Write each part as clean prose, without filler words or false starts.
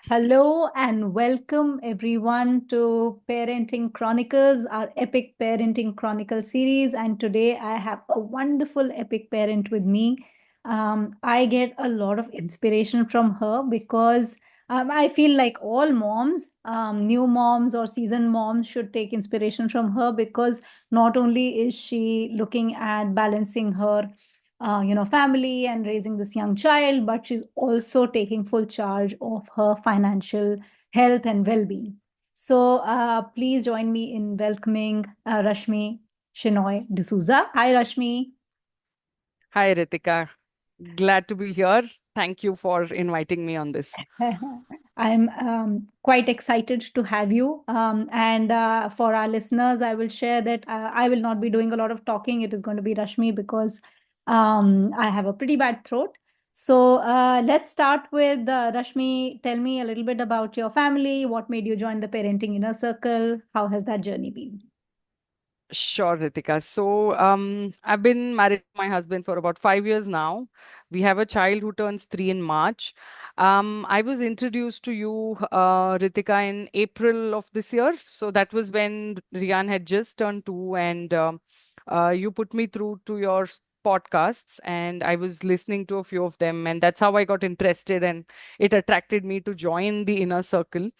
Hello and welcome everyone to Parenting Chronicles, our epic parenting chronicle series. And today I have a wonderful epic parent with me. I get a lot of inspiration from her because I feel like all moms, new moms or seasoned moms, should take inspiration from her because not only is she looking at balancing her family and raising this young child, but she's also taking full charge of her financial health and well-being. So please join me in welcoming Rashmi Shenoy D'Souza. Hi, Rashmi. Hi, Ritika. Glad to be here. Thank you for inviting me on this. I'm quite excited to have you. And for our listeners, I will share that I will not be doing a lot of talking. It is going to be Rashmi because I have a pretty bad throat. So let's start with Rashmi. Tell me a little bit about your family. What made you join the parenting inner circle? How has that journey been? Sure, Ritika. So, I've been married to my husband for about 5 years now. We have a child who turns 3 in March. I was introduced to you, Ritika, in April of this year. So that was when Rian had just turned 2, and you put me through to your podcasts, and I was listening to a few of them, and that's how I got interested, and it attracted me to join the inner circle.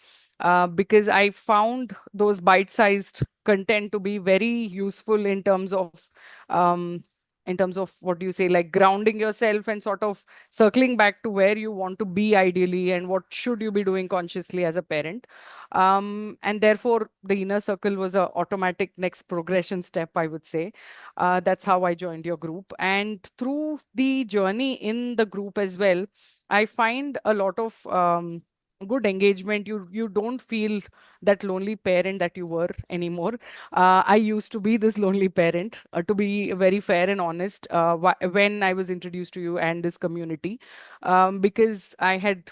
Because I found those bite-sized content to be very useful um, in terms of what do you say, like grounding yourself and sort of circling back to where you want to be ideally and what should you be doing consciously as a parent. And therefore, the inner circle was a automatic next progression step, I would say. That's how I joined your group, and through the journey in the group as well, I find a lot of good engagement. You don't feel that lonely parent that you were anymore. I used to be this lonely parent, to be very fair and honest, when I was introduced to you and this community, because I had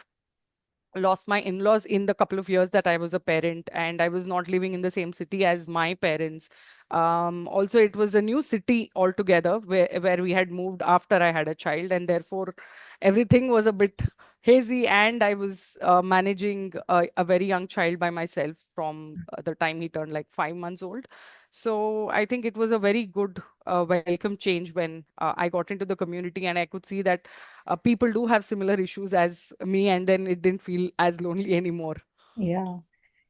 lost my in-laws in the couple of years that I was a parent, and I was not living in the same city as my parents. Also, it was a new city altogether where we had moved after I had a child, and therefore everything was a bit hazy, and I was managing a very young child by myself from the time he turned like 5 months old. So I think it was a very good welcome change when I got into the community, and I could see that people do have similar issues as me, and then it didn't feel as lonely anymore. Yeah.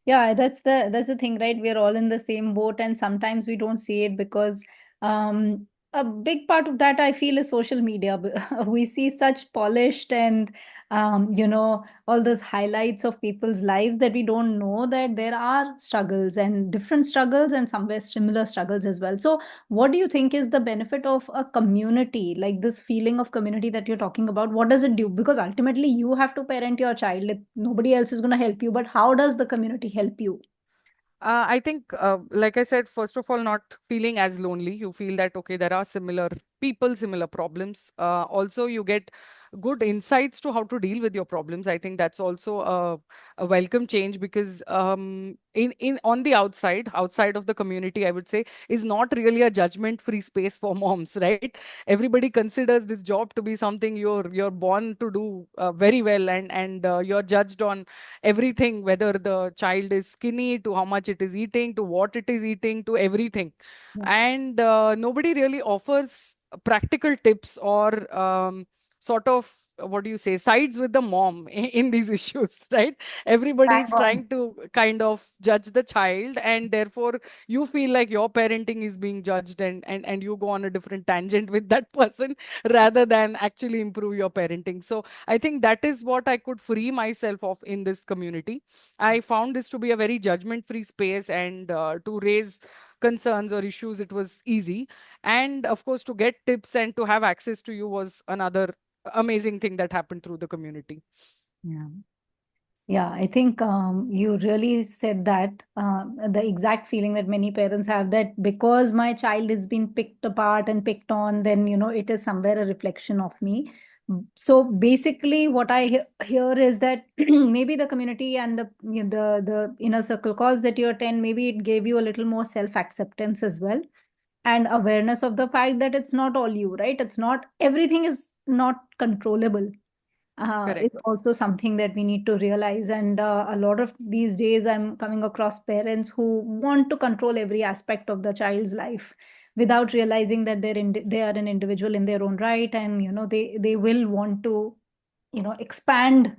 Yeah, that's the thing, right? We're all in the same boat, and sometimes we don't see it because a big part of that I feel is social media. We see such polished and all those highlights of people's lives that we don't know that there are struggles and different struggles and somewhere similar struggles as well. So, what do you think is the benefit of a community, like this feeling of community that you're talking about? What does it do? Because ultimately, you have to parent your child. Nobody else is going to help you. But how does the community help you? I think, like I said, first of all, not feeling as lonely. You feel that, okay, there are similar people, similar problems. Also, you get good insights to how to deal with your problems. I think that's also a welcome change because in on the outside of the community, I would say, is not really a judgment-free space for moms, right? Everybody considers this job to be something you're born to do very well, and you're judged on everything, whether the child is skinny, to how much it is eating, to what it is eating, to everything. Yeah. And nobody really offers practical tips or sort of, what do you say, sides with the mom in these issues, right? Everybody Bang is on. trying to kind of judge the child, and therefore you feel like your parenting is being judged, and you go on a different tangent with that person rather than actually improve your parenting. So I think that is what I could free myself of in this community. I found this to be a very judgment free space, and to raise concerns or issues, it was easy. And of course, to get tips and to have access to you was another amazing thing that happened through the community. Yeah. Yeah, I think you really said that the exact feeling that many parents have, that because my child is being picked apart and picked on, then it is somewhere a reflection of me. So basically, what I hear is that maybe the community and the inner circle calls that you attend, maybe it gave you a little more self acceptance as well, and awareness of the fact that it's not all you, right? It's not everything is not controllable. is Correct. also something that we need to realize. And a lot of these days, I'm coming across parents who want to control every aspect of the child's life without realizing that they are an individual in their own right, and they will want to expand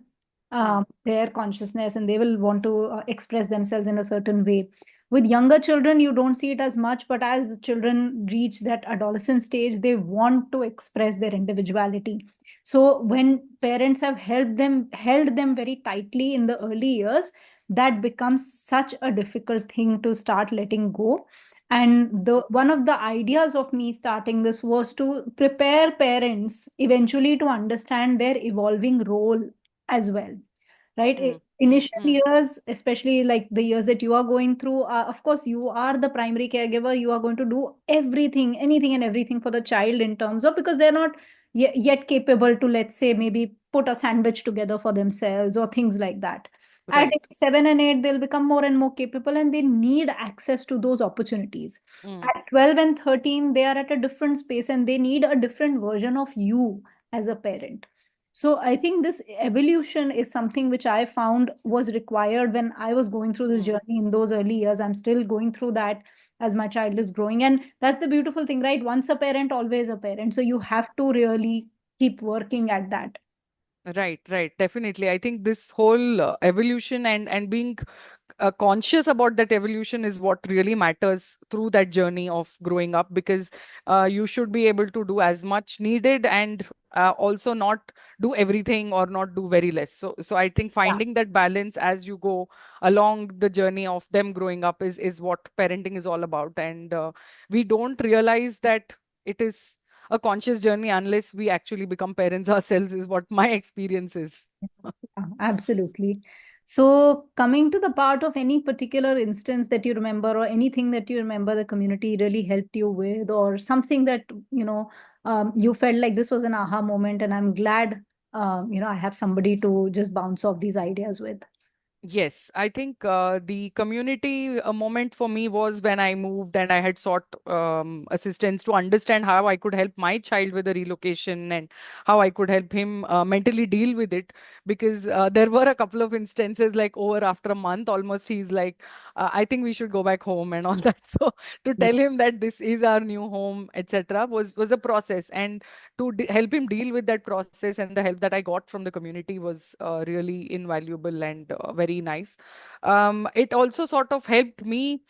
Hmm. their consciousness, and they will want to express themselves in a certain way. With younger children, you don't see it as much, but as the children reach that adolescent stage, they want to express their individuality. So when parents have held them very tightly in the early years, that becomes such a difficult thing to start letting go. And the one of the ideas of me starting this was to prepare parents eventually to understand their evolving role as well, right? Hmm. Hmm. Initial Hmm. years, especially like the years that you are going through, of course, you are the primary caregiver. You are going to do everything, anything and everything for the child, in terms of, because they're not yet capable to, let's say, maybe put a sandwich together for themselves or things like that. At Right. 7 and 8, they'll become more and more capable, and they need access to those opportunities. Hmm. At 12 and 13, they are at a different space, and they need a different version of you as a parent. So I think this evolution is something which I found was required when I was going through this Hmm. journey in those early years. I'm still going through that as my child is growing. And that's the beautiful thing, right? Once a parent, always a parent. So you have to really keep working at that. Right, right. Definitely. I think this whole evolution and being conscious about that evolution is what really matters through that journey of growing up, because you should be able to do as much needed, and also not do everything or not do very less. So I think Yeah. finding that balance as you go along the journey of them growing up is what parenting is all about. And we don't realize that it is a conscious journey unless we actually become parents ourselves, is what my experience is. Yeah, absolutely. So, coming to the part of any particular instance that you remember, or anything that you remember the community really helped you with, or something that you felt like this was an aha moment, and I'm glad I have somebody to just bounce off these ideas with. Yes, I think the community moment for me was when I moved and I had sought assistance to understand how I could help my child with the relocation and how I could help him mentally deal with it. Because there were a couple of instances, like over after a month almost, he's like, I think we should go back home and all that. So to tell him that this is our new home, etc., was a process. And to help him deal with that process, and the help that I got from the community was really invaluable and very nice. It also sort of helped me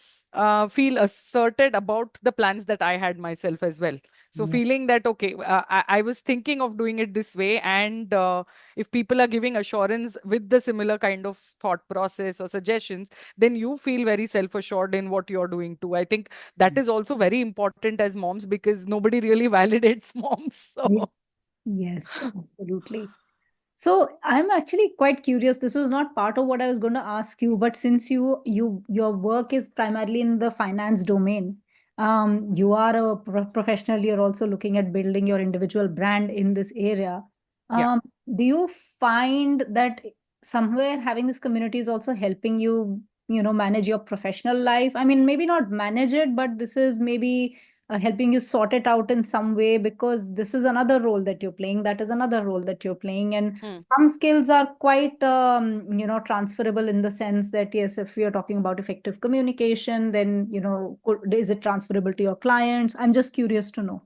feel asserted about the plans that I had myself as well. So Yeah. feeling that, okay, I was thinking of doing it this way, and if people are giving assurance with the similar kind of thought process or suggestions, then you feel very self assured in what you're doing too. I think that is also very important as moms, because nobody really validates moms. Ye- So Yes, absolutely. So I'm actually quite curious. This was not part of what I was going to ask you, but since your work is primarily in the finance domain, you are a professional. You're also looking at building your individual brand in this area. yeah. Um, do you find that somewhere having this community is also helping you, manage your professional life? I mean, maybe not manage it, but this is maybe helping you sort it out in some way, because this is another role that you're playing, that is another role that you're playing, and Hmm. some skills are quite transferable, in the sense that, yes, if we are talking about effective communication, then is it transferable to your clients? I'm just curious to know.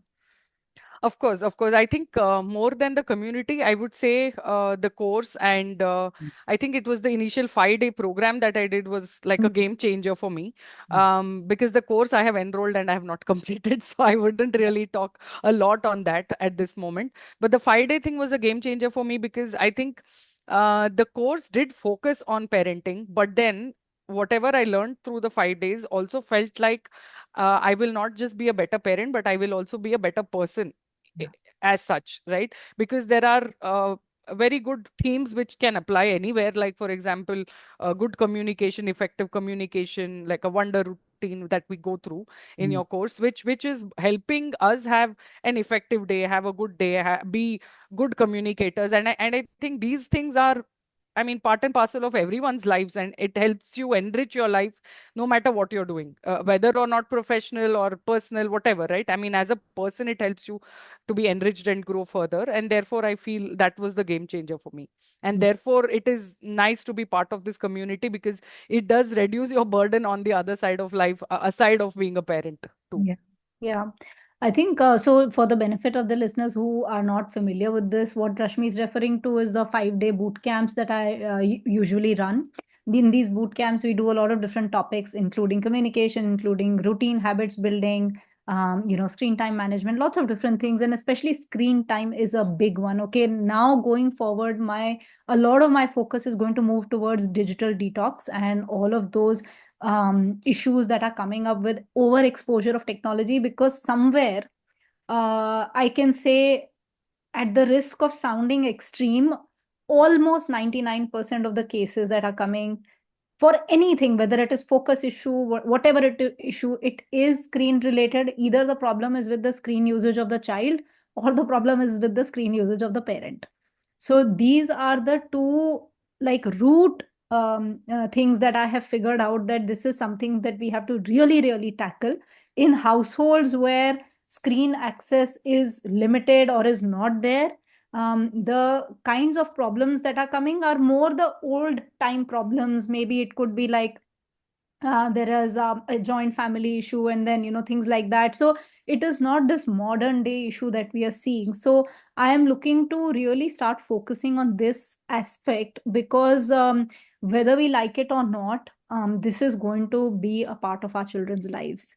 Of course, of course. I think more than the community, I would say the course, and I think it was the initial 5 day program that I did was like a game changer for me. Because the course I have enrolled and I have not completed, so I wouldn't really talk a lot on that at this moment. But the 5 day thing was a game changer for me, because I think the course did focus on parenting, but then whatever I learned through the 5 days also felt like I will not just be a better parent, but I will also be a better person Yeah. as such, right? Because there are very good themes which can apply anywhere. Like, for example, good communication, effective communication, like a wonder routine that we go through in Mm. your course, which is helping us have an effective day, have a good day, be good communicators. And I think these things are I mean, part and parcel of everyone's lives, and it helps you enrich your life no matter what you're doing, whether or not professional or personal, whatever, right? I mean, as a person, it helps you to be enriched and grow further. And therefore, I feel that was the game changer for me. And therefore, it is nice to be part of this community because it does reduce your burden on the other side of life, aside of being a parent too. Yeah. Yeah. I think so. For the benefit of the listeners who are not familiar with this, what Rashmi is referring to is the 5-day boot camps that I usually run. In these boot camps, we do a lot of different topics, including communication, including routine habits building, screen time management, lots of different things, and especially screen time is a big one. Okay, now going forward, a lot of my focus is going to move towards digital detox and all of those issues that are coming up with overexposure of technology, because somewhere I can say, at the risk of sounding extreme, almost 99% of the cases that are coming for anything, whether it is focus issue, whatever issue, it is screen related. Either the problem is with the screen usage of the child, or the problem is with the screen usage of the parent. So these are the two, like, root things that I have figured out, that this is something that we have to really really tackle in households where screen access is limited or is not there. The kinds of problems that are coming are more the old time problems. Maybe it could be like there is a joint family issue, and then things like that. So it is not this modern day issue that we are seeing. So I am looking to really start focusing on this aspect, because whether we like it or not, this is going to be a part of our children's lives.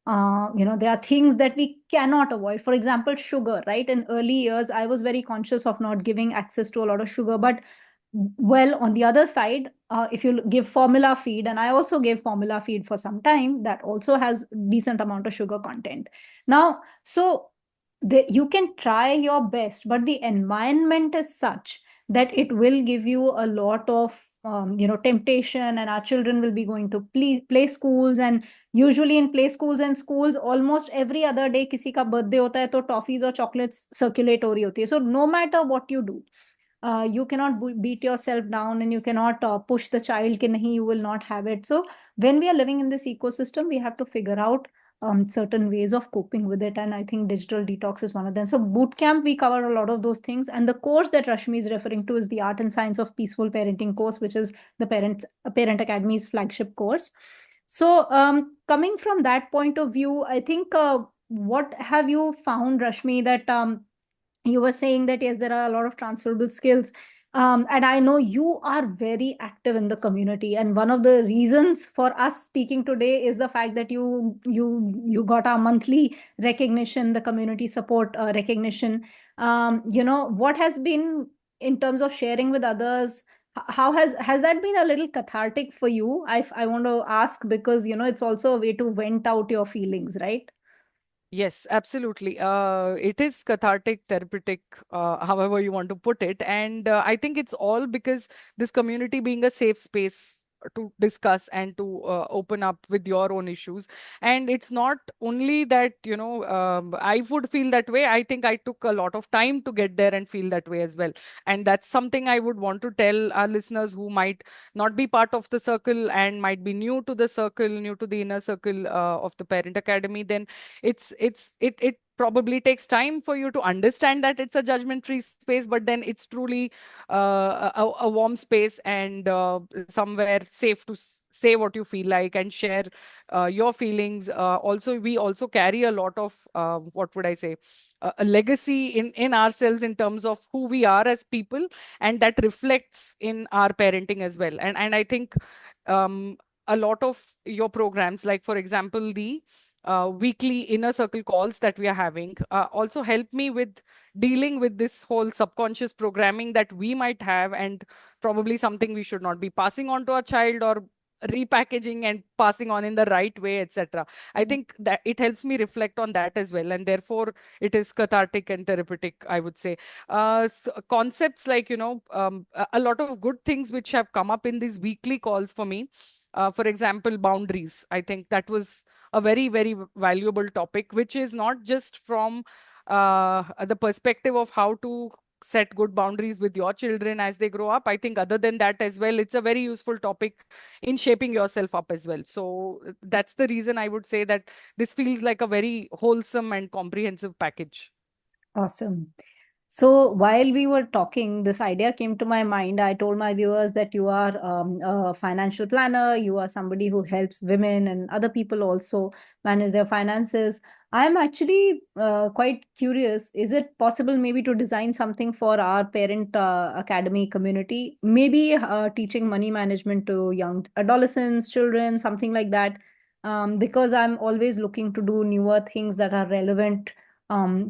There are things that we cannot avoid. For example, sugar, right? In early years, I was very conscious of not giving access to a lot of sugar. But, well, on the other side, if you give formula feed, and I also gave formula feed for some time, that also has decent amount of sugar content. Now, so you can try your best, but the environment is such that it will give you a lot of temptation, and our children will be going to play schools. And usually in play schools and schools, almost every other day किसी का birthday होता है तो toffees or chocolates circulate हो रही होती है. So no matter what you do, you cannot beat yourself down, and you cannot push the child कि नहीं, you will not have it. So when we are living in this ecosystem, we have to figure out certain ways of coping with it, and I think digital detox is one of them. So boot camp, we cover a lot of those things, and the course that Rashmi is referring to is the Art and Science of Peaceful Parenting course, which is the Parent Academy's flagship course. So coming from that point of view, I think what have you found, Rashmi, that you were saying that yes, there are a lot of transferable skills, and I know you are very active in the community, and one of the reasons for us speaking today is the fact that you got our monthly recognition, the community support recognition. What has been, in terms of sharing with others, how has that been a little cathartic for you? I want to ask, because it's also a way to vent out your feelings, right? Yes, absolutely. It is cathartic, therapeutic, however you want to put it. And I think it's all because this community being a safe space to discuss and to open up with your own issues. And it's not only that, I would feel that way. I think I took a lot of time to get there and feel that way as well. And that's something I would want to tell our listeners who might not be part of the circle and might be new to the circle, new to the inner circle of the Parent Academy. Then it probably takes time for you to understand that it's a judgment free space, but then it's truly a warm space, and somewhere safe to say what you feel like and share your feelings. Also, we also carry a lot of what would I say, a legacy in ourselves in terms of who we are as people, and that reflects in our parenting as well. And I think a lot of your programs, like for example the weekly inner circle calls that we are having, also help me with dealing with this whole subconscious programming that we might have, and probably something we should not be passing on to our child, or repackaging and passing on in the right way, etc. I think that it helps me reflect on that as well, and therefore it is cathartic and therapeutic, I would say. Concepts like, a lot of good things which have come up in these weekly calls for me. For example, boundaries. I think that was a very, very valuable topic, which is not just from the perspective of how to set good boundaries with your children as they grow up. I think other than that as well, it's a very useful topic in shaping yourself up as well. So that's the reason I would say that this feels like a very wholesome and comprehensive package. Awesome. So while we were talking, this idea came to my mind. I told my viewers that you are a financial planner, you are somebody who helps women and other people also manage their finances. I'm actually quite curious. Is it possible maybe to design something for our parent academy community? Maybe teaching money management to young adolescents, children, something like that. Because I'm always looking to do newer things that are relevant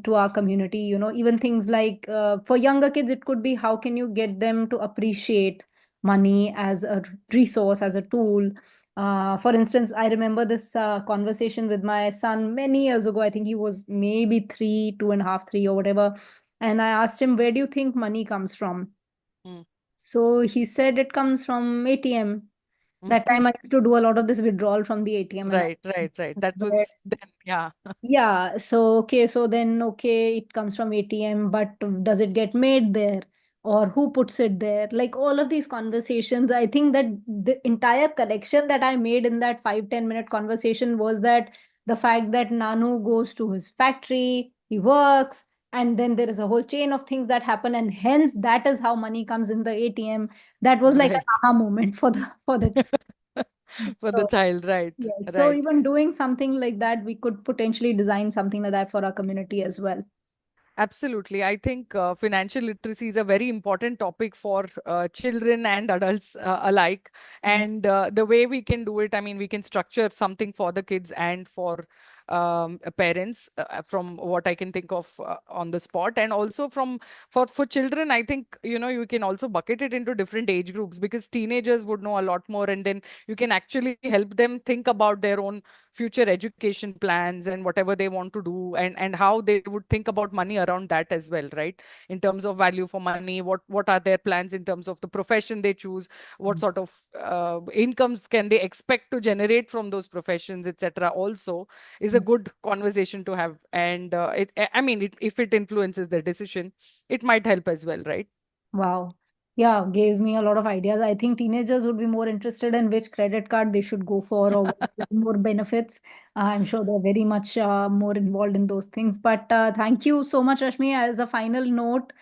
to our community. Even things like for younger kids, it could be how can you get them to appreciate money as a resource, as a tool. For instance, I remember this conversation with my son many years ago. I think he was maybe three, 2.5, 3, or whatever. And I asked him, where do you think money comes from? Mm. So he said it comes from ATM. That time I used to do a lot of this withdrawal from the ATM, and Right, right, right. That I, was then, yeah. yeah, so okay, so then okay, it comes from ATM, but does it get made there? Or who puts it there? Like all of these conversations, I think that the entire connection that I made in that 5-10 minute conversation was that the fact that Nanu goes to his factory, he works, and then there is a whole chain of things that happen, and hence that is how money comes in the ATM. That was like an Right. aha moment for the For the so, child, right, yes. So right. even doing something like that, we could potentially design something like that for our community as well. Absolutely. I think financial literacy is a very important topic for children and adults alike. And the way we can do it, I mean, we can structure something for the kids and for parents from what I can think of on the spot. And also for children, I think, you can also bucket it into different age groups because teenagers would know a lot more. And then you can actually help them think about their own future education plans and whatever they want to do, and how they would think about money around that as well, right? In terms of value for money, what are their plans in terms of the profession they choose, what sort of incomes can they expect to generate from those professions, etc. Also is a good conversation to have. And I mean, if it influences their decision, it might help as well, right? Wow. Yeah, gave me a lot of ideas. I think teenagers would be more interested in which credit card they should go for or what more benefits. I'm sure they're very much more involved in those things. But thank you so much, Rashmi. As a final note,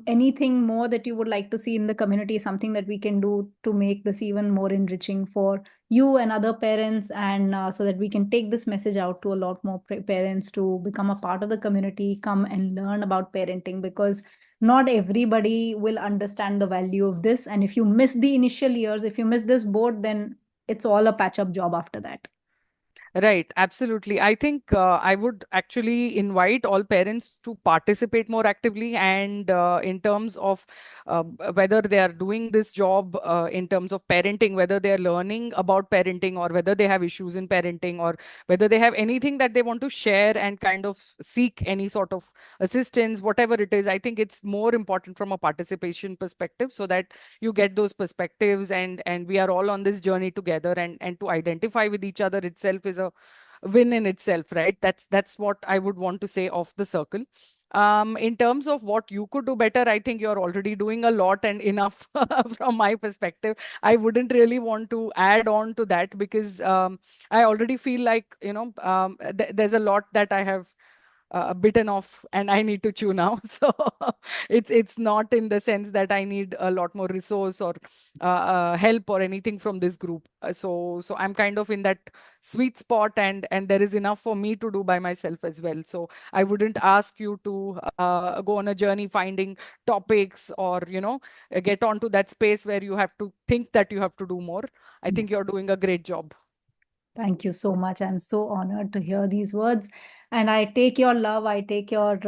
anything more that you would like to see in the community, something that we can do to make this even more enriching for you and other parents, and so that we can take this message out to a lot more parents to become a part of the community, come and learn about parenting, because not everybody will understand the value of this. And if you miss the initial years, if you miss this boat, then it's all a patch up job after that. Right, absolutely. I think I would actually invite all parents to participate more actively. And in terms of whether they are doing this job in terms of parenting, whether they are learning about parenting, or whether they have issues in parenting, or whether they have anything that they want to share and kind of seek any sort of assistance, whatever it is, I think it's more important from a participation perspective so that you get those perspectives, and we are all on this journey together, and to identify with each other itself is a win in itself, right? That's what I would want to say off the circle. In terms of what you could do better, I think you're already doing a lot and enough from my perspective. I wouldn't really want to add on to that because I already feel like, there's a lot that I have bitten off and I need to chew now. So it's not in the sense that I need a lot more resource or help or anything from this group. So I'm kind of in that sweet spot, and there is enough for me to do by myself as well. So I wouldn't ask you to go on a journey finding topics, or get onto that space where you have to think that you have to do more. I think you're doing a great job. Thank you so much. I'm so honored to hear these words, and I take your love. I take your,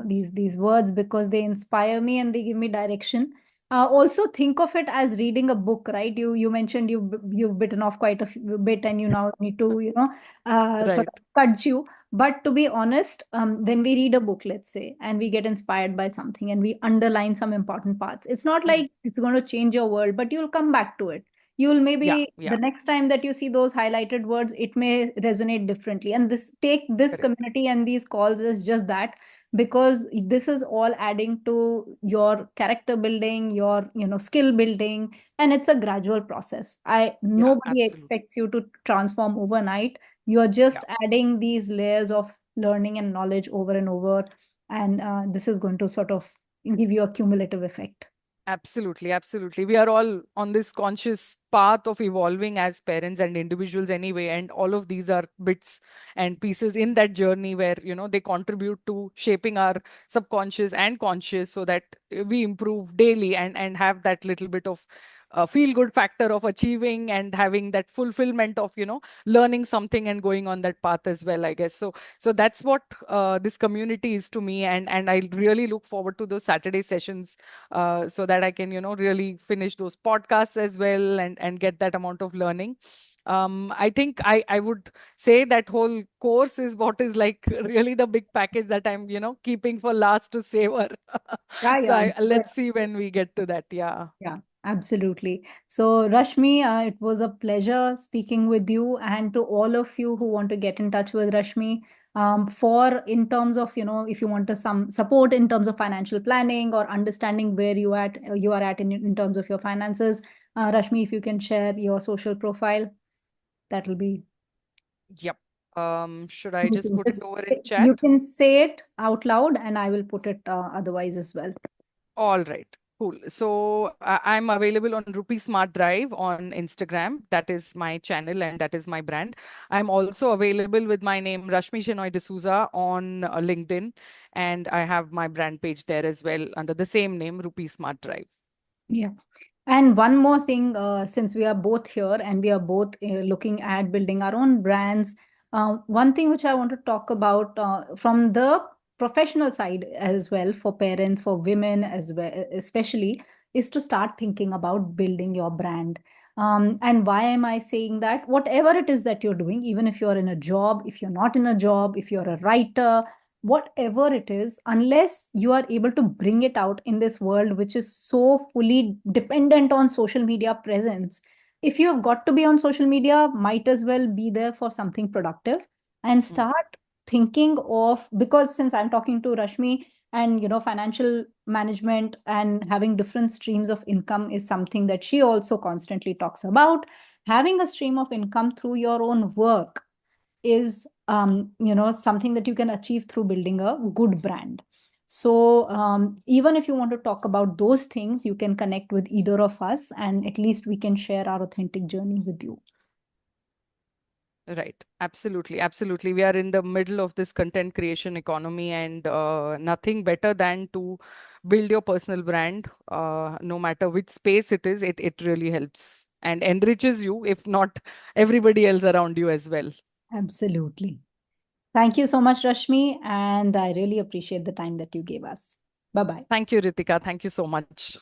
these words because they inspire me and they give me direction. Also, think of it as reading a book, right? You mentioned you've bitten off quite a bit, and you now need to, sort Right. of cut chew. But to be honest, when we read a book, let's say, and we get inspired by something, and we underline some important parts, it's not Mm. like it's going to change your world, but you'll come back to it. you'll maybe Yeah. the next time that you see those highlighted words, it may resonate differently. And this take this Correct. community and these calls is just that, because this is all adding to your character building, your skill building, and it's a gradual process. Yeah, Nobody absolutely. expects you to transform overnight. You're Yeah. just adding these layers of learning and knowledge over and over, and this is going to sort of give you a cumulative effect. Absolutely, absolutely. We are all on this conscious path of evolving as parents and individuals anyway, and all of these are bits and pieces in that journey where, they contribute to shaping our subconscious and conscious so that we improve daily and have that little bit of feel good factor of achieving and having that fulfillment of, learning something and going on that path as well, I guess. So that's what this community is to me, and I really look forward to those Saturday sessions so that I can, really finish those podcasts as well and get that amount of learning. I think I would say that whole course is what is like really the big package that I'm, keeping for last to savor. Yeah, So yeah. let's see when we get to that. Yeah. Yeah, absolutely. So, Rashmi, it was a pleasure speaking with you, and to all of you who want to get in touch with Rashmi, for in terms of, if you want to some support in terms of financial planning or understanding where you are at in terms of your finances, Rashmi, if you can share your social profile, that will be. Yep. Should I just put it over in You chat? can say it out loud, and I will put it otherwise as well. All right, cool. So I'm available on Rupee Smart Drive on Instagram. That is my channel and that is my brand. I'm also available with my name Rashmi Shenoy D'Souza on LinkedIn, and I have my brand page there as well under the same name, Rupee Smart Drive. Yeah. And one more thing, since we are both here and we are both looking at building our own brands, one thing which I want to talk about from the professional side as well, for parents, for women as well, especially, is to start thinking about building your brand. And why am I saying that? Whatever it is that you're doing, even if you're in a job, if you're not in a job, if you're a writer, whatever it is, unless you are able to bring it out in this world which is so fully dependent on social media presence, if you have got to be on social media, might as well be there for something productive and Mm. start thinking of, because since I'm talking to Rashmi, and financial management and having different streams of income is something that she also constantly talks about. Having a stream of income through your own work is something that you can achieve through building a good brand. So even if you want to talk about those things, you can connect with either of us, and at least we can share our authentic journey with you. Right. Absolutely. Absolutely. We are in the middle of this content creation economy, and nothing better than to build your personal brand, no matter which space it is. It really helps and enriches you, if not everybody else around you as well. Absolutely. Thank you so much, Rashmi, and I really appreciate the time that you gave us. Bye bye. Thank you, Ritika. Thank you so much.